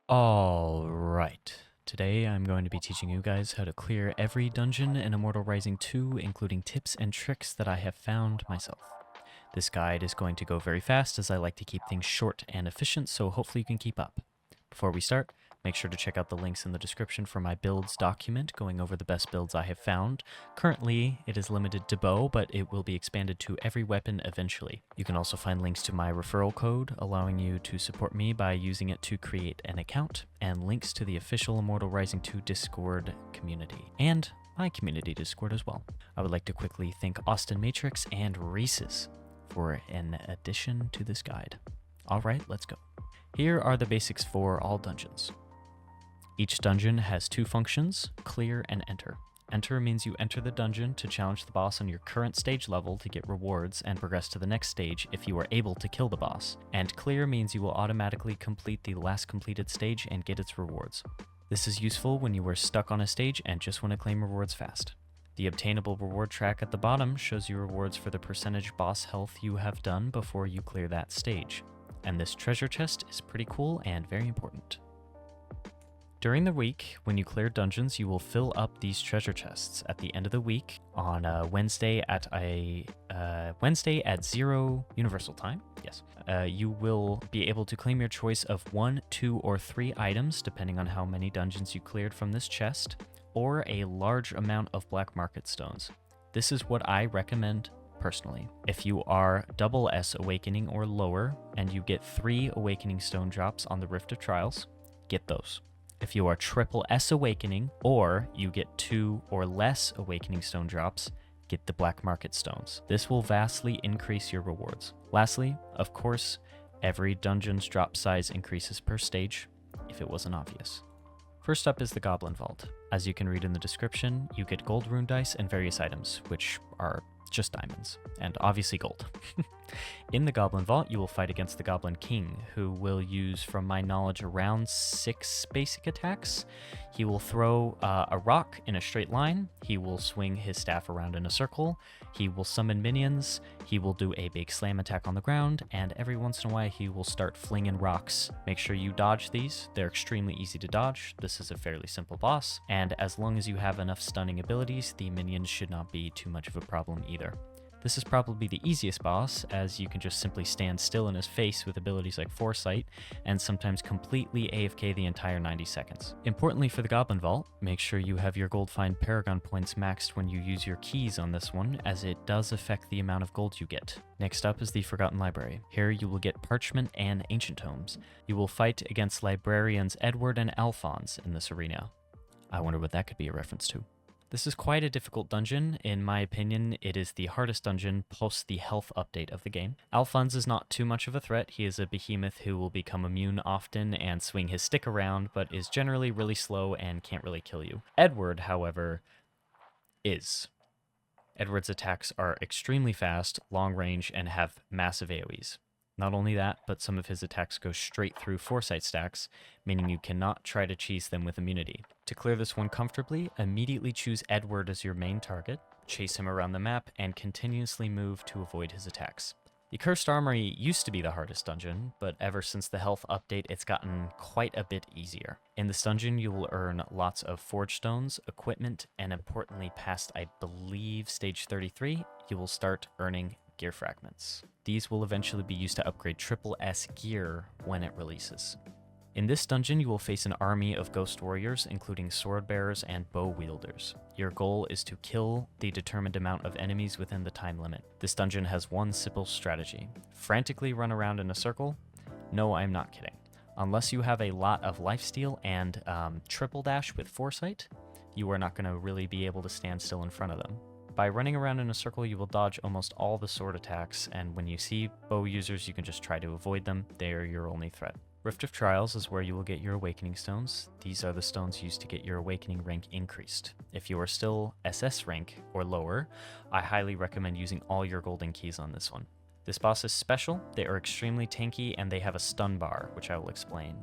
Alright, today I'm going to be teaching you guys how to clear every dungeon in Immortal Rising 2, including tips and tricks that I have found myself. This guide is going to go very fast as I like to keep things short and efficient, so hopefully you can keep up. Before we start, make sure to check out the links in the description for my builds document going over the best builds I have found. Currently, it is limited to bow, but it will be expanded to every weapon eventually. You can also find links to my referral code, allowing you to support me by using it to create an account, and links to the official Immortal Rising 2 Discord community, and my community Discord as well. I would like to quickly thank Austin Matrix and Reese's for an addition to this guide. Alright, let's go. Here are the basics for all dungeons. Each dungeon has two functions, clear and enter. Enter means you enter the dungeon to challenge the boss on your current stage level to get rewards and progress to the next stage if you are able to kill the boss. And clear means you will automatically complete the last completed stage and get its rewards. This is useful when you are stuck on a stage and just want to claim rewards fast. The obtainable reward track at the bottom shows you rewards for the percentage boss health you have done before you clear that stage. And this treasure chest is pretty cool and very important. During the week, when you clear dungeons, you will fill up these treasure chests. At the end of the week, on Wednesday at 0 Universal Time, yes, you will be able to claim your choice of 1, 2, or 3 items, depending on how many dungeons you cleared from this chest, or a large amount of black market stones. This is what I recommend personally. If you are double S Awakening or lower, and you get 3 Awakening Stone drops on the Rift of Trials, get those. If you are triple S Awakening, or you get 2 or less Awakening Stone drops, get the Black Market Stones. This will vastly increase your rewards. Lastly, of course, every dungeon's drop size increases per stage, if it wasn't obvious. First up is the Goblin Vault. As you can read in the description, you get gold rune dice and various items, which are just diamonds, and obviously gold. In the Goblin Vault, you will fight against the Goblin King, who will use, from my knowledge, around 6 basic attacks. He will throw a rock in a straight line, he will swing his staff around in a circle, he will summon minions, he will do a big slam attack on the ground, and every once in a while he will start flinging rocks. Make sure you dodge these, they're extremely easy to dodge, this is a fairly simple boss, and as long as you have enough stunning abilities, the minions should not be too much of a problem either. This is probably the easiest boss, as you can just simply stand still in his face with abilities like Foresight, and sometimes completely AFK the entire 90 seconds. Importantly for the Goblin Vault, make sure you have your gold find Paragon points maxed when you use your keys on this one, as it does affect the amount of gold you get. Next up is the Forgotten Library. Here you will get Parchment and Ancient Tomes. You will fight against librarians Edward and Alphonse in this arena. I wonder what that could be a reference to. This is quite a difficult dungeon. In my opinion, it is the hardest dungeon post the health update of the game. Alphonse is not too much of a threat. He is a behemoth who will become immune often and swing his stick around, but is generally really slow and can't really kill you. Edward, however, is. Edward's attacks are extremely fast, long range, and have massive AoEs. Not only that, but some of his attacks go straight through Foresight stacks, meaning you cannot try to cheese them with immunity. To clear this one comfortably, immediately choose Edward as your main target, chase him around the map, and continuously move to avoid his attacks. The Cursed Armory used to be the hardest dungeon, but ever since the health update it's gotten quite a bit easier. In this dungeon you will earn lots of forge stones, equipment, and importantly past I believe stage 33, you will start earning gear fragments. These will eventually be used to upgrade triple S gear when it releases. In this dungeon, you will face an army of ghost warriors, including sword bearers and bow wielders. Your goal is to kill the determined amount of enemies within the time limit. This dungeon has one simple strategy. Frantically run around in a circle? No, I'm not kidding. Unless you have a lot of lifesteal and triple dash with Foresight, you are not going to really be able to stand still in front of them. By running around in a circle, you will dodge almost all the sword attacks, and when you see bow users, you can just try to avoid them. They are your only threat. Rift of Trials is where you will get your Awakening Stones. These are the stones used to get your Awakening rank increased. If you are still SS rank or lower, I highly recommend using all your golden keys on this one. This boss is special, they are extremely tanky, and they have a stun bar, which I will explain.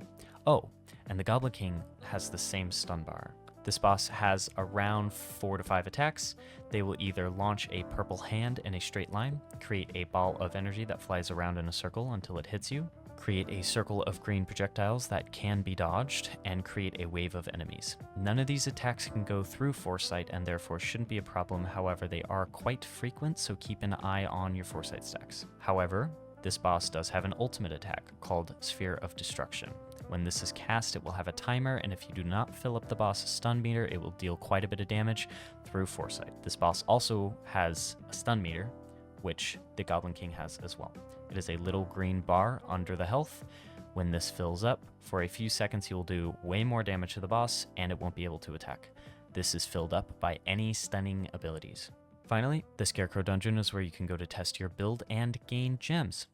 Oh, and the Goblin King has the same stun bar. This boss has around 4 to 5 attacks. They will either launch a purple hand in a straight line, create a ball of energy that flies around in a circle until it hits you, Create a circle of green projectiles that can be dodged, and create a wave of enemies. None of these attacks can go through Foresight and therefore shouldn't be a problem, however they are quite frequent, so keep an eye on your Foresight stacks. However, this boss does have an ultimate attack called Sphere of Destruction. When this is cast, it will have a timer, and if you do not fill up the boss's stun meter, it will deal quite a bit of damage through Foresight. This boss also has a stun meter, which the Goblin King has as well. It is a little green bar under the health. When this fills up, for a few seconds you will do way more damage to the boss, and it won't be able to attack. This is filled up by any stunning abilities. Finally, the Scarecrow dungeon is where you can go to test your build and gain gems.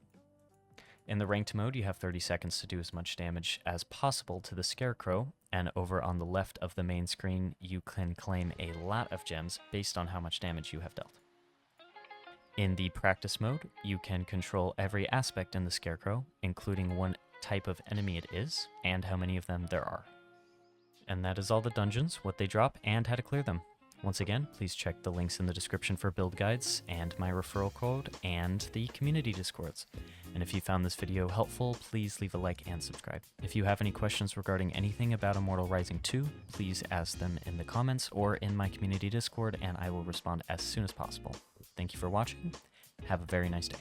In the ranked mode, you have 30 seconds to do as much damage as possible to the Scarecrow, and over on the left of the main screen, you can claim a lot of gems based on how much damage you have dealt. In the practice mode, you can control every aspect in the Scarecrow, including what type of enemy it is, and how many of them there are. And that is all the dungeons, what they drop, and how to clear them. Once again, please check the links in the description for build guides, and my referral code, and the community discords. And if you found this video helpful, please leave a like and subscribe. If you have any questions regarding anything about Immortal Rising 2, please ask them in the comments or in my community discord, and I will respond as soon as possible. Thank you for watching. Have a very nice day.